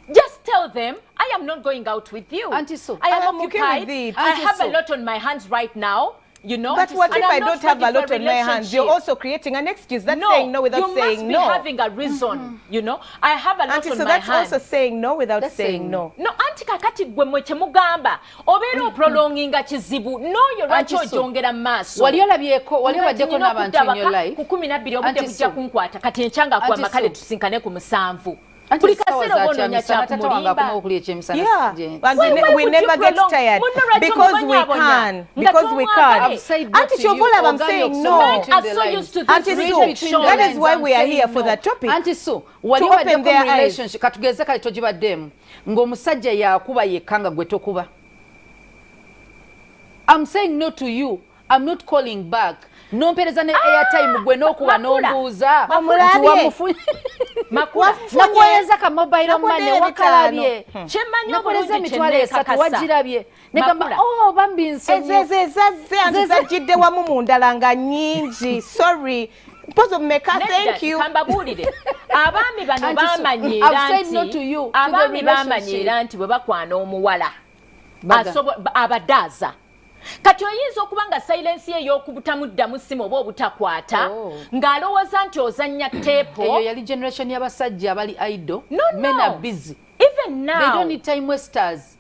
Just tell them, I am not going out with you. Auntie Sue, I am occupied. I have a lot on my hands right now. You know, but what if I don't have a lot on my hands? You're also creating an excuse. That's saying no without saying no. You must be having a reason. You know, I have a lot on my hands. So that's also saying no without saying no. No, anti kakati gwe mwe kyemugamba obeera prolonginga kizibu no yo lwaki ojongera maaso wali olabyeko wali waddeko n'abantu in your life ku 12 obudde bujja kunkwata kati enkyanga kwa makale tusinkane ku 7 buli kaseera obonoonya kyakumulimba we never get tired because we can Auntie Chovola, I'm saying no. Auntie Sue, that is why we are here for that topic. Auntie Sue, wali waddeko mu relationship katugeze kale togibaddemu ng'omusajja yakuba yekanga gwe tokuba. I'm saying no to you. I'm not calling back. Nompereza ne airtime gwe n'okuba n'ombuuza nakuweza ka mobile money wakalabye nakoleza emitwalo 3 wagirabye negamba bambi zajjidde wamu mu ndala nga nnyingi sorry mpozo mmeka thank you kambabuulire abaami bano bamanyiira nti bwe bakwana omuwala abadaaza kati oyinza okuba nga silence ye y'okubutamuddamu ssimu oba obutakwata ng'alowooza nti ozannya teepo eyo yali generation y'abasajja abali idle men are busy even now they don't need time wasters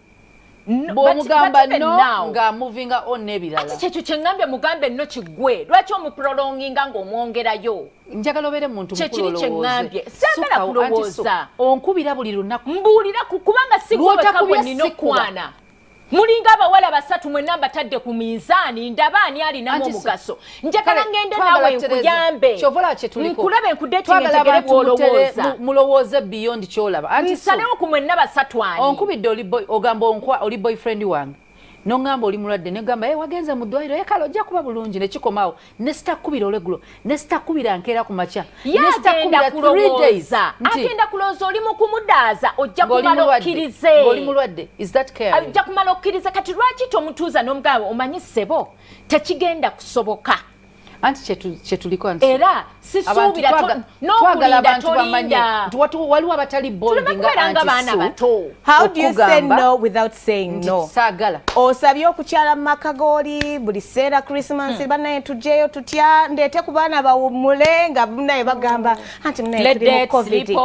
bw'omugamba no nga moving on n'ebirala ati kyekyo kye ŋŋambye mugambe nno kiggwe lwaki omuprolonginga ng'omwongerayo njagala obeere muntu kyekiri kye ŋŋambye saagala kulowooza onkubira buli lunaku mbuulira kubanga sigweweka gwe nina okwana mulinga abawala 3 mwenna mbatadde ku minzaani ndaba ani alinamu omugaso njagala ngende nawe nkuyambe nkulabe nkudetinga entegere bw'olowooza mulowooze beyond kyolaba nsalewo ku mwenna 3 ani onkubidde ogamba oli boyfriend wange nongamba oli mulwadde negamba wagenze mu ddwaliro ekalo ojja kuba bulungi nekikomawo nesitakubira olweggulo nesitakubira nkeera ku makya nesitakubira 3 days agenda kulowooza oli mu kumudaaza ojja kumala okkirize oli mulwadde is that care ojja kumala okkirize kati lwaki tomutuuza n'omugamba omanyi ssebo tekigenda kusoboka anti kyetuliko anti era sisuubira twagala abantu bamanye waliwo abatali how do you say no without saying no saagala osabye okukyala mu maka g'oli buli seera Christmas banaye tujjeyo tutya ndeete ku baana bawummule nga munaye bagamba anti munaye tuli mu covid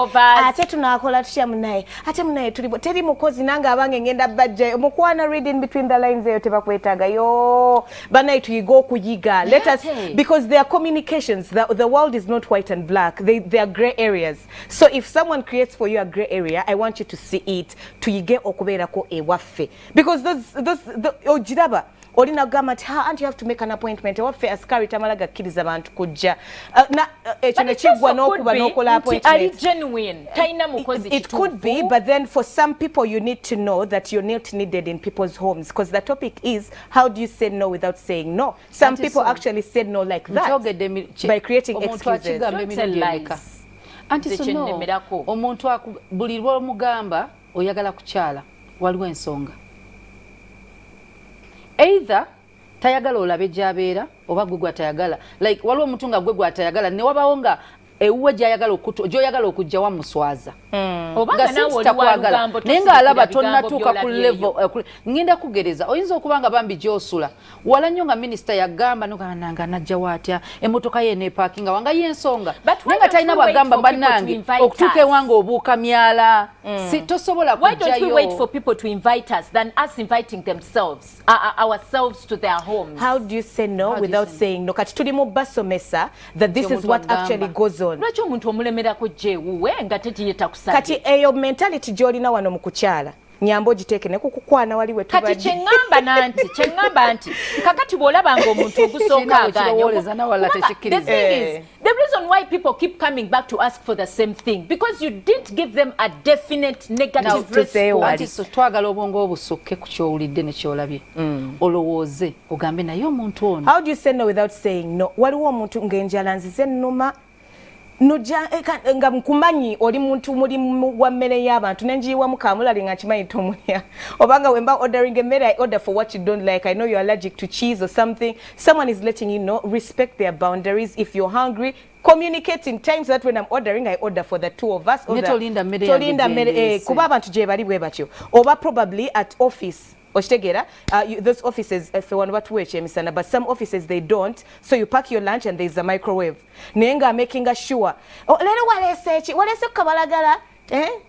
ate tunaakola tutya munaye ate munaye teri mukozi nange abange ngenda bajja mukwana reading between the lines eyo tebakwetaagayo banaye tuyiga okuyiga let us because their communications the world is not white and black they are gray areas so if someone creates for you a gray area I want you to see it tuyige okubeerako ewaffe because those ojiraba olina gamba nti anti you have to make an appointment ewaffe askari tamala gakkiriza abantu kujja ekyo nekiggwa n'okuba n'okola appointment it could be but then for some people you need to know that you're not needed in people's homes because the topic is how do you say no without saying no some people actually said no like that by creating excuses anti sono omuntu buli lw'omugamba oyagala kukyala waliwo ensonga either tayagala olabe gy'abeera oba gwe gw'atayagala like waliwo omuntu nga gwe gw'atayagala ne wabawo nga ewuwe gy'oyagala okujja wamuswaza obanga nawe oli walugambo naye ng'alaba tonnatuuka ku level ngenda kugereza oyinza okuba nga bambi gy'osula wala nnyo nga minisita yagamba nogamba najjawo atya emmotoka ye neepaakinga wanga y'ensonga naye nga talina bwagamba bannange okutuuka ewanga obuuka myala tosobola kujjayo. Why don't we wait for people to invite us than us inviting themselves ourselves to their homes? How do you say no without saying no? Kati tuli mu basomesa that this is what actually goes on. Lwaki omuntu omulemerako gyewuwe nga tetiyeta kusabye? Kati eyo mentality gy'olina wano mu kukyala nyambo ogiteeke ne kukukwana wali we tubadde. Kati kyeŋŋamba nti kakati bw'olabanga omuntu ogusooka agaanya. The reason why people keep coming back to ask for the same thing because you didn't give them a definite negative response. Twagala obwongo obusukke ku kyowulidde ne kyolabye olowooze ogambe naye omuntu ono. How do you say no without saying no? Waliwo omuntu ng'enjala nzize nnuma noja nga mkumanyi oli muntu muri wa mmere y'abantu nenjiwa mukamulali nga kimanyi tomulya obanga wemba ordering a meal I order for what you don't like. I know you're allergic to cheese or something. Someone is letting you know, respect their boundaries. If you're hungry, communicate in times that when I'm ordering I order for the two of us. Tolinda mere kuba abantu gye bali bwe batyo oba probably at office Oshtegera, those offices, if you want to watch but some offices they don't. So you pack your lunch and there's a microwave. Nenga making sure. Oh, lero walese kabalagala.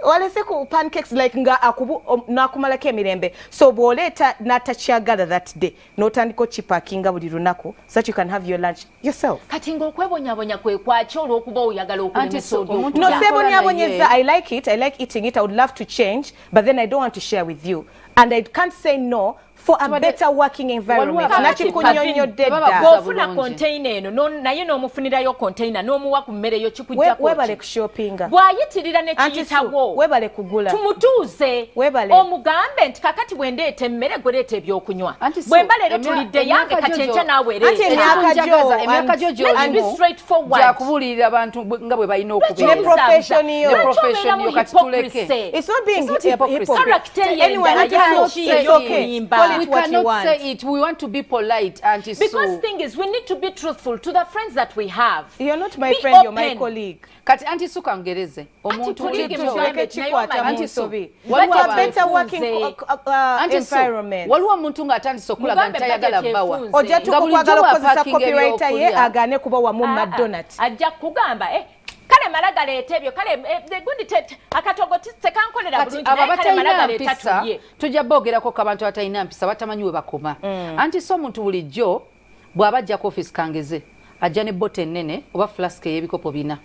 Walese ku pancakes like nga akubu nakumalako emirembe. So boleta natachagala that day. Notandiko chipakinga buli lunako so that you can have your lunch yourself. Kati ng'okwebonyabonya kwe kwaki olw'okuba oyagala okulemesa omuntu. No, sebonyabonyeza. I like it. I like eating it. I would love to change, but then I don't want to share with you. And I can't say no for a better working environment. Bw'ofuna container eno naye n'omufunirayo container n'omuwa ku mmere yo kikujja ko. Webale kushoppinga. Bw'ayitirira ne kiyitawo. Webale kugula. Tumutuuze. Omugambe nti kakati bwendeeta emmere gwereeta ebyokunywa. Bwemba leero tulidde yange kati enkya naawe ereeta. Emyaka gyo gy'olimu gyakubuulirira abantu nga bwe balina okubeera. Ne profession yo kati tuleke. It's not being hypocrite. We cannot say it. We want to be polite, Auntie Sue. Because thing is, we need to be truthful to the friends that we have. You're not my friend, you're my colleague. Kati Auntie Sue kangereze. Omuntu Auntie Sue. What a better working environment. Waliwo omuntu ng'atandise okulaga nti ayagala bawa. Ojja tukukwagala okukozesa copywriter ye agaane kuba wamu McDonald. Ajja kugamba kale malagala etebyo kale gundi akatogo tekankolera bulungi naye kale malagala etatuye tujja boogerako ku abantu abatalina mpisa batamanyi we bakoma anti so omuntu bulijjo bw'abajja ku office kangeze ajja ne bote ennene oba flask ey'ebikopo bina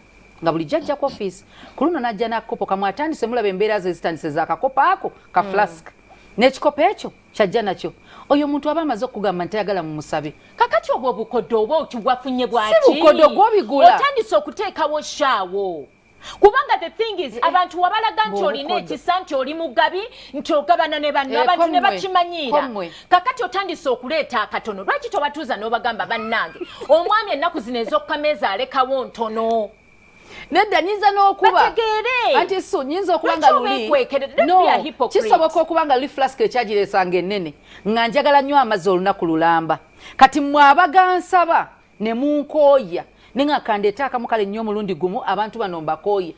nga bulijjo ajja ku office ku luno n'ajja n'akakopo kamwe atandise mulaba embeera ze zitandise z'akakopo ako ka flask n'ekikopo ekyo kyajja nakyo oyo omuntu aba amaze okugamba nti ayagala mu musabe kakati obwo obukoddo oba okiwafunye bwaki si bukoddo gw'obigula otandise okuteekawo shaawo kubanga the thing is abantu wabalaga nti olina ekisa nti oli mugabi nti ogabana ne banno abantu ne bakimanyiira kakati otandise okuleeta akatono lwaki tobatuuza n'obagamba bannange omwami ennaku zino ez'okukameeza alekawo ntono nedda nyinza n'okuba anti so nyinza okuba nga luli kisoboka okuba nga luli flask ekyagireesanga ennene nga njagala nnyo amazzi olunaku lulamba kati mmwe abagansaba ne munkooya nenga kandeeta akamu kale nnyo omulundi gumu abantu bano mbakooye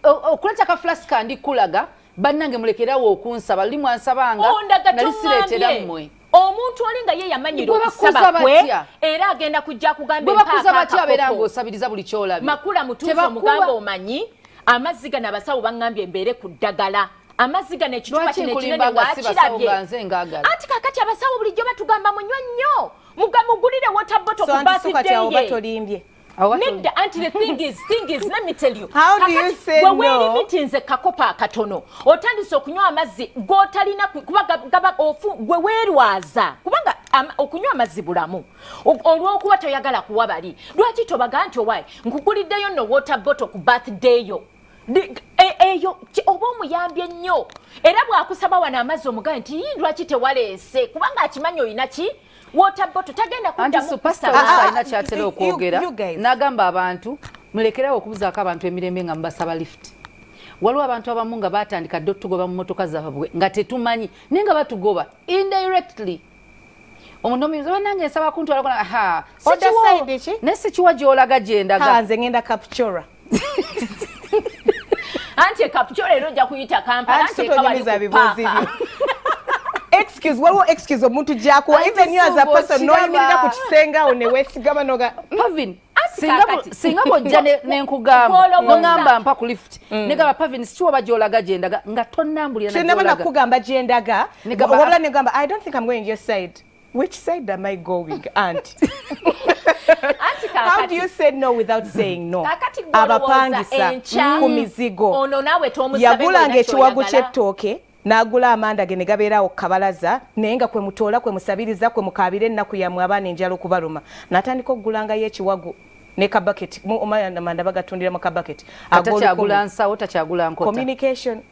okuleeta ka flask andikulaga bannange mulekerawo okunsaba luli mwansabanga nali sireetera mmwe omuntu olinga ye yamanyira okusaba kwe era agenda kujja kugamba empaka batya abeera ng'osabiriza buli kyolabye makula mutuuza omugamba omanyi amazzi gano abasawo baŋŋambye embeere ku ddagala amazzi gano ekitupa kino ekinene waakirabye anti kakati abasawo bulijjo batugamba munywa nnyo mugulire waterboto ku birthday Nedda, auntie, the thing is, let me tell you. How do you say no? Wewe mitinze kakopa akatono. Otandise okunywa amazzi gotalina kuba gaba ofu wewerwaza. Kubanga okunywa amazzi bulamu. Olw'okuba toyagala kuwa bali. Lwaki tobaga nti owaye nkuguliddeyo no water bottle ku birthday yo. Eyo oba omuyambye nnyo. Era bw'akusaba wano amazzi omugaye nti lwaki tewaleese. Kubanga akimanyi oyina ki? Water bottle tagenda kudda mu pastor ina kyatera okwogera nagamba abantu mulekerawo okubuzaako abantu emirembe nga mbasaba lift waliwo abantu abamu nga batandika dde otugoba mu motoka zaabwe nga tetumanyi naye nga batugoba indirectly omunomi nange nsaba kuntwala kona aha Other side ki nesi kiwa gyolaga gyendaga nze ngenda captura anti capture ero ja kuyita Kampala anti tonyumiza bibuzi byo excuse waliwo excuse omuntu gyakuwa even you as a person noyimirira ku kisenga awo ne weesigama noga Pavin singa bojja nenkugamba nongamba mpa ku lift negaba Pavin sikiwa bagyolaga gyendaga nga tonnambulira sinaba nakugamba gyendaga wabula negamba I don't think I'm going your side. Which side am I going, Aunt? How do you say no without saying no? Abapangisa ku mizigo yagulanga ekiwagu ky'ettooke n'agula amanda ge ne gabeerawo kabalaza naye nga kwe mutoola kwe musabiriza kwe mukaabira ennaku yammwe abaana enjala okubaluma n'atandika okugulangayo ekiwagu ne kabaketi amanda bagatundira mu kabaketi atakyagula nsawo takyagula nkota communication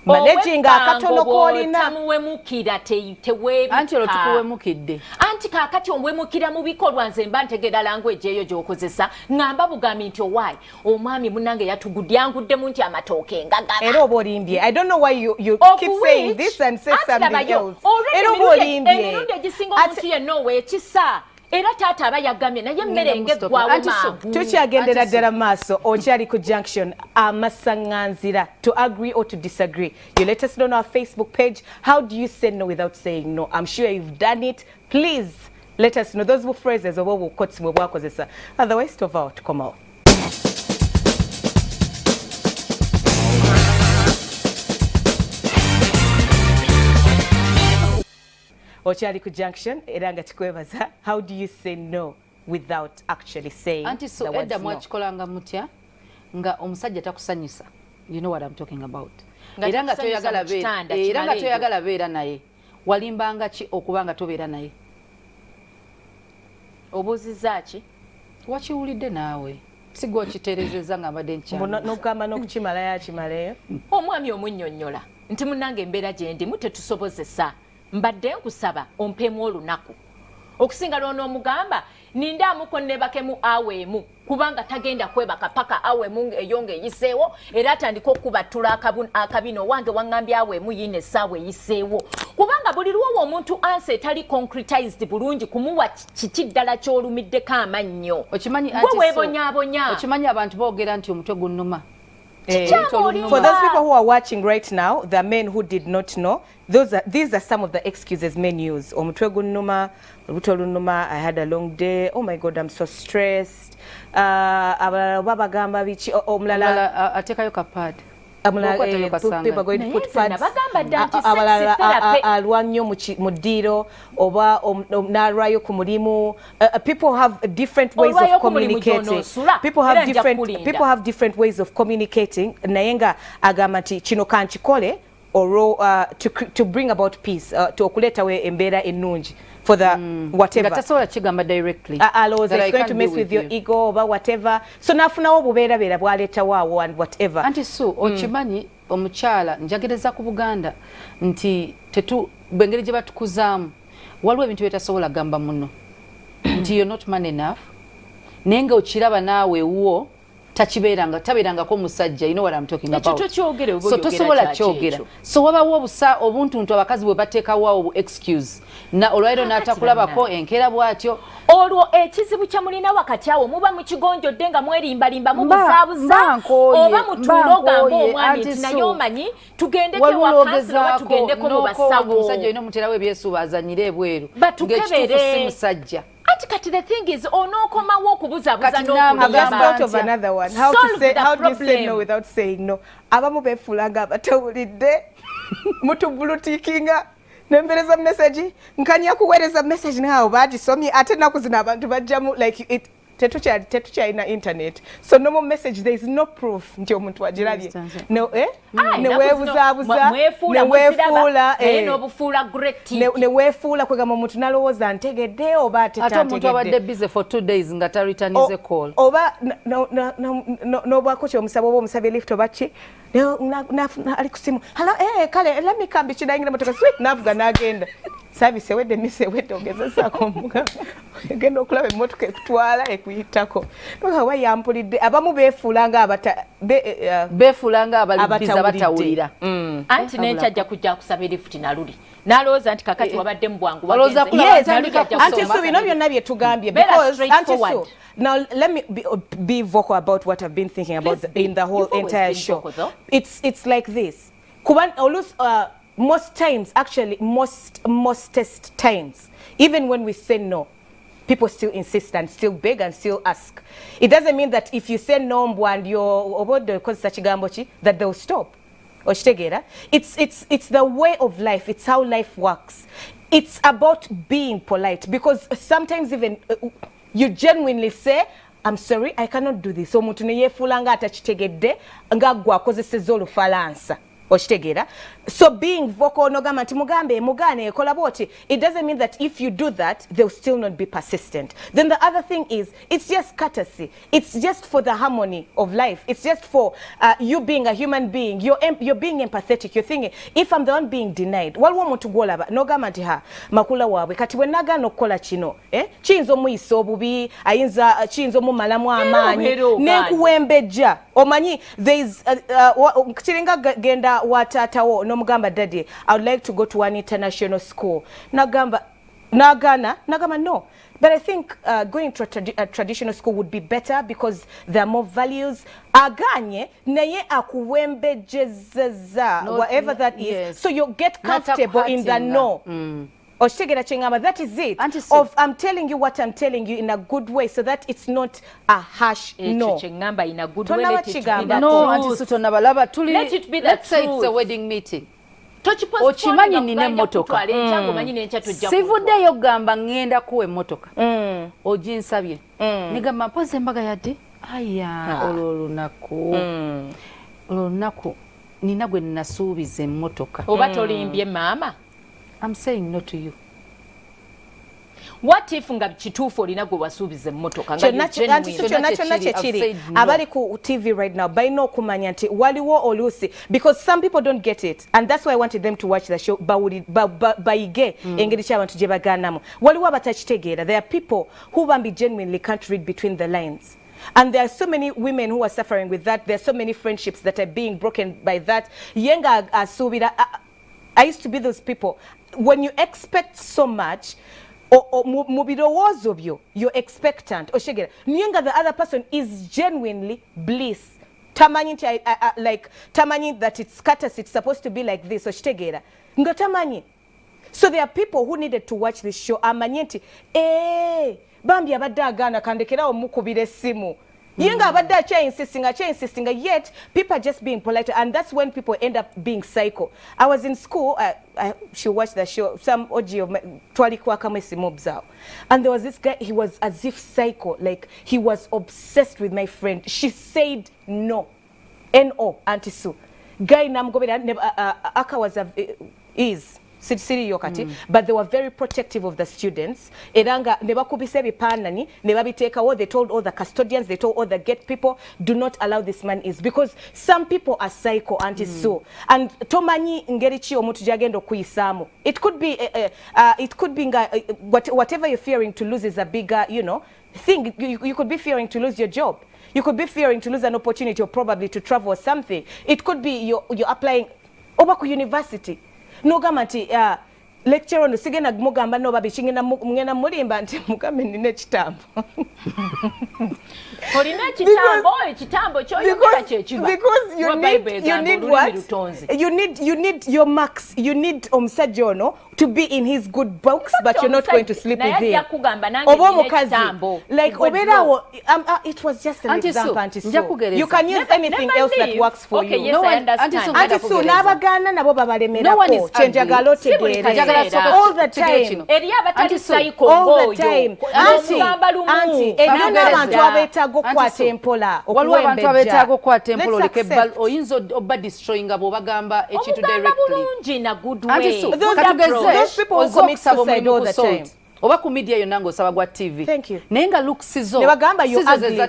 managing akatono kolina tamuwemukira teweebika anti olwo tukuwemukidde anti kaakati omwemukira mu bikolwa nze mba ntegera language eyo gy'okozesa ngamba bugambi nti owaayi omwami munange yatugudyanguddemu nti amatooke ngagaba era oba olimbye I don't know why you keep saying this and say something else era oba olimbye emirundi egisinga omuntu yenna oweekisa era taata aba yagamye naye emmere ng'eggwawo mangu tukyagendera ddala maaso okyali ku junction amasaŋŋanzira to agree or to disagree. You let us know on our Facebook page. How do you say no without saying no? I'm sure you've done it. Please let us know those phrases oba obukotsi mwe bwakozesa otherwise tova tukomawo. Okyali ku junction era nga tukwebaza. How do you say no without actually saying anti so edda mwakikolanga mutya nga omusajja takusanyusa? You know what I'm talking about. Era nga toyagala beera naye walimbanga ki okubanga tobeera naye? obuuziza ki wakiwulidde naawe sigwa kiterezeza nga mbadde nkyama nokugamba n'okukimala yakimaleyo omwami omunnyonnyola nti munnange embeera gye ndimu tetusobozesa mbadde nkusaba ompeemu olunaku okusinga lw'onoomugamba nindaamuko nebakemu awe emu kubanga tagenda kwebaka paka awe emu eyo ng'eyiseewo era atandika okubatula akabino wange waŋŋambye awe emu yine essaawa eyiseewo kubanga buli lwowo omuntu ansi etali concretized bulungi kumuwa kiki ddala ky'olumiddeko amannyo gwe weebonyaabonya okimanyi abantu boogera nti omutwe gunnuma. For those people who are watching right now, the men who did not know, these are some of the excuses men use. Omutwe gunnuma, olubuto lunuma, I had a long day, oh my God, I'm so stressed. Abalala babagamba biki omulala atekayo kapad. Alwa nnyo mu ddiiro oba n'alwayo ku mulimu. People have different ways of communicating. People have different ways of communicating. Naye nga agamba nti kino kankikole to bring about peace, to okuleetawo embeera ennungi for the whatever. Tasobola kigamba directly. Alowooza it's going to mess with your ego oba whatever. So nafunawo obubeerabeera bwaleetawo awo and whatever. Anti so okimanyi omukyala njagereza ku Buganda nti bengeri gye batukuzaamu waliwo ebintu byetasobola gamba muno nti you're not man enough naye nga okiraba naawe wo tabeerangako omusajja. You know what I'm talking about. So tosobola kyogera. So wabawo obusa obuntuntu abakazi bwe bateekawo excuse na olwairo n'atakulabako enkeera bw'atyo olwo ekizibu kya mulina wakati awo muba mukigonjodde nga mwerimbalimba mubuzaabuza oba mutulogamba omwami nti naye omanyi tugendeko wakansila oba tugendeko mu basawo omusajja olina omuterawo ebyesuuba azanyire ebweru batukebere musajja. Kati the thing is onookomawo okubuzaabuza I've just thought of another one. How do you say no without saying no? Abamu beefulanga abatawulidde mutubulutikinga nembereza message nkanya kuweereza message nawe bagisomye ate naku zino abantu bajjamu like it tetukyalina internet so no more message there is no proof nti omuntu agirabye neweebuzaabuza neweefuula kwegamba omuntu nalowooza ntegedde oba ate omuntu abadde busy for 2 days nga taritanize call oba nobwako kyomusaba oba omusabye lift oba ki ali ku simu kale let me come bikinayingira motoka sweet navuga n'agenda service ewedde mise ewedde ogezesako mbuga genda okulaba emmotoka ekutwala ekuyitako noga wayampulidde abamu beefuulanga beefuulanga abalibbiza batawulira anti nenkyajja kujja kusaba erifuti naluli nalowooza nti kakati wabadde mu bwangu anti Sue bino byonna bye tugambye because anti Sue now let me be vocal about what I've been thinking about in the whole entire show vocal, it's like this kuban most times actually mostest times even when we say no people still insist and still beg and still ask. It doesn't mean that if you say no and you're about the that they'll stop. It's the way of life. It's how life works. It's about being polite because sometimes even you genuinely say, I'm sorry, I cannot do this. So mutuneye fulanga atachitegedde nga gwakozeseza olufalansa. So being vocal nogama nti mugambe mugane kolaboti, it doesn't mean that if you do that they'll still not be persistent. Then the other thing is it's just courtesy. It's just for the harmony of life. It's just for you being a human being. You're being empathetic. You're thinking if I'm the one being denied waliwo omuntu gwolaba nogama nti ha makula waabwe kati wenaga nokola kino kiyinza omuyisa obubi ayinza kiyinza omumalamu amaanyi nenkuwembejja omanyi there is kiringa genda watatawo nomugamba daddy I would like to go to one international school nagamba no but I think going to a traditional school would be better because there are more values aganye naye akuwembejeza whatever that is yes. So you get comfortable in the no that is it. Of I'm telling you what I'm telling you in a good way so that it's not a harsh no. In a good way. Let it be the let's say it's a wedding meeting. Ochimanyi nine motoka. Sivuddeyo gamba ngenda kuwe motoka. Ojinsabye. Nigamba mpoze mbaga yadde. Aya olunaku. Nina gwe nasuubize motoka. Oba tolimbye mama. I'm saying no to you. What if nga kituufu olina gwe wasuubiza emmotoka abali ku TV right now balina okumanya nti waliwo oluusi because some people don't get it and that's why I wanted them to watch the show bayige engeri ky'abantu gye bagaanamu waliwo abatakitegeera. There are people who bambi genuinely can't read between the lines. And there are so many women who are suffering with that. There are so many friendships that are being broken by that. Yenga asubira I used to be those people. When you expect so much, you're expectant. Nyinga the other person is genuinely bliss. Tamanyi like tamanyi that it's courtesy, it's supposed to be like this. Nga tamanyi. So there are people who needed to watch this show. Amanyenti, bambi abadde agana kandekera omukubira essimu. Yenga abadde insisting, yet people are just being polite, and that's when people end up being psycho. I was in school, she watched the show, some OG of Twalikwa Kamesi Mobzao, and there was this guy, he was as if psycho, like he was obsessed with my friend. She said no, N-O, Auntie Sue. Guy namgobeda aka was is Siri yokati, but they were very protective of the students. Eranga nebakubise bipanani, nebabiteka they told all the custodians, they told all the gate people, do not allow this man is because some people are psycho Auntie Sue. And tomanyi ngerichi omuntu jagendo kuisamu. It could be whatever you're fearing to lose is a bigger, thing. You could be fearing to lose your job. You could be fearing to lose an opportunity or probably to travel or something. It could be you're applying over to university. No gamati lecture on sigena mugamba no babi chingena mungena mulimba nti mugambe nine chitambo. Olina chitambo choyogera chechiba. Because you need what? You need your marks. You need omusajono to be in his good books, but you're not going to sleep with him. Like oberawo it was just an example, Auntie Sue. You can use anything else that works for you. Yes, I understand. Auntie Sue nabagana nabo babalemera ko chenja galote all the time. All the time. Auntie, abantu abetago kwata empola okuwembeja. Abantu abetago kwata empola lekebal oyinzo oba destroying abo bagamba ekintu directly. Auntie Sue, those people who commit suicide all the time. Oba ku media yonna ng'osaba gwa TV. Thank you. Naye nga look sizo. Ne bagamba you ugly.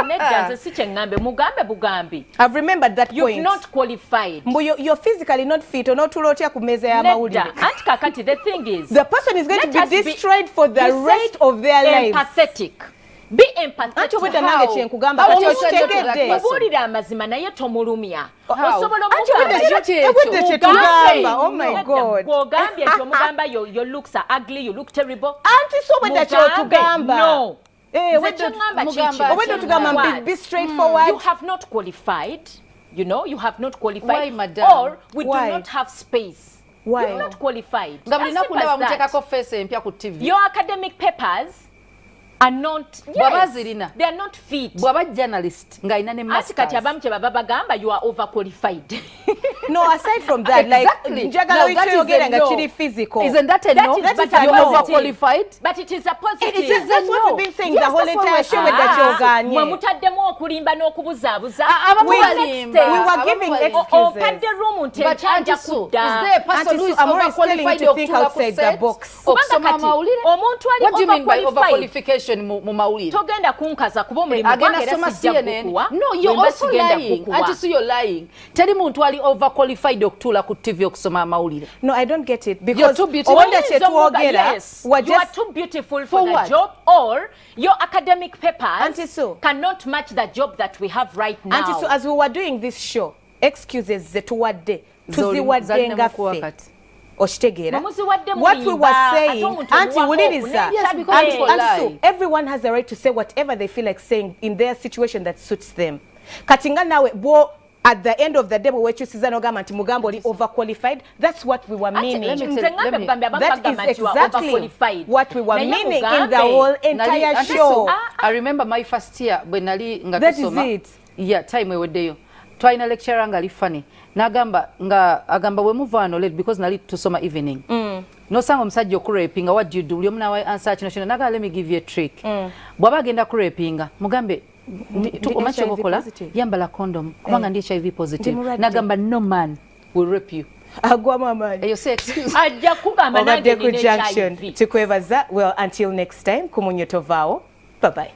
nedda nze si kyengambe mugambe bugambi. I've remembered that You've point. not qualified. You're physically not fit or not to lotya ku meza ya mawulire. Anti kakati the thing is the person is going to be destroyed for the rest of their lives. Empathetic. Be empathetic. Anti obwedda nange kyenkugamba kati okitegedde. Mubuulira amazima naye tomulumya. Osobola Anti obwedda kyetugamba. Oh my God. Gwogambye nti omugamba your looks are ugly, you look terrible. Anti so obwedda kyetugamba. No. Obwedda tugamba be straightforward. You have not qualified. You know, you have not qualified. Why, madam? Or we do not have space. Why? You've not qualified. TV. Your academic papers are not, yes, they are not fit. Bwaba journalist nga ina ne masters. Kati abamu kye baba bagamba you are overqualified. No, aside from that, exactly. Like njagala oyogera nga kiri physical. Isn't that a no? That is you're no. overqualified. But it is a positive. It is that's what we've been saying the whole entire show with the choganye. Mwe mutaddemu okulimba n'okubuzaabuza. We were giving excuses. Okadde room nti ekyanja kudda. Is there a person who is overqualified to think outside the box? Okusoma amawulire. Omuntu ali overqualified. What do you mean by overqualification mu mawulire? Togenda kunkaza kuba omulimu gwange era sijja kukuwa. No, you're also lying. Anti so you're lying. Tell muntu ali overqualified okutuula ku TV okusoma amawulire. No, I don't get it because you're too beautiful. Yes, you are too beautiful for the job, or your academic papers cannot match the job that we have right now. Auntie, so as we were doing this show, excuses zetuwadde tuziwadde ngaffe. Oshtegera. What we were saying, Auntie wuliriza. Auntie, everyone has a right to say whatever they feel like saying in their situation that suits them. Katinga nawe bo at the end of the day we choose nogamba nti mugambo oli overqualified. That's what we were meaning. That is exactly what we were meaning in the whole entire show. I remember my first year when nali nga kusoma. That is it. Yeah, time eweddeyo. Twalina lecturer nga ali funny. Nagamba nga agamba we move on late because nali tusoma evening. No sanga omusajja okurepinga what do you do? Buli omu nawe answer kino kino naga let me give you a trick. Bwaba agenda kurepinga mugambe omanyi okola yambala condom kubanga ndi HIV positive. Nagamba no man will rape you. Agwa mama. You say excuse. Ajja kugamba nange ni Junction. Tukwebaza. Well, until next time kumunyotovao. Bye bye.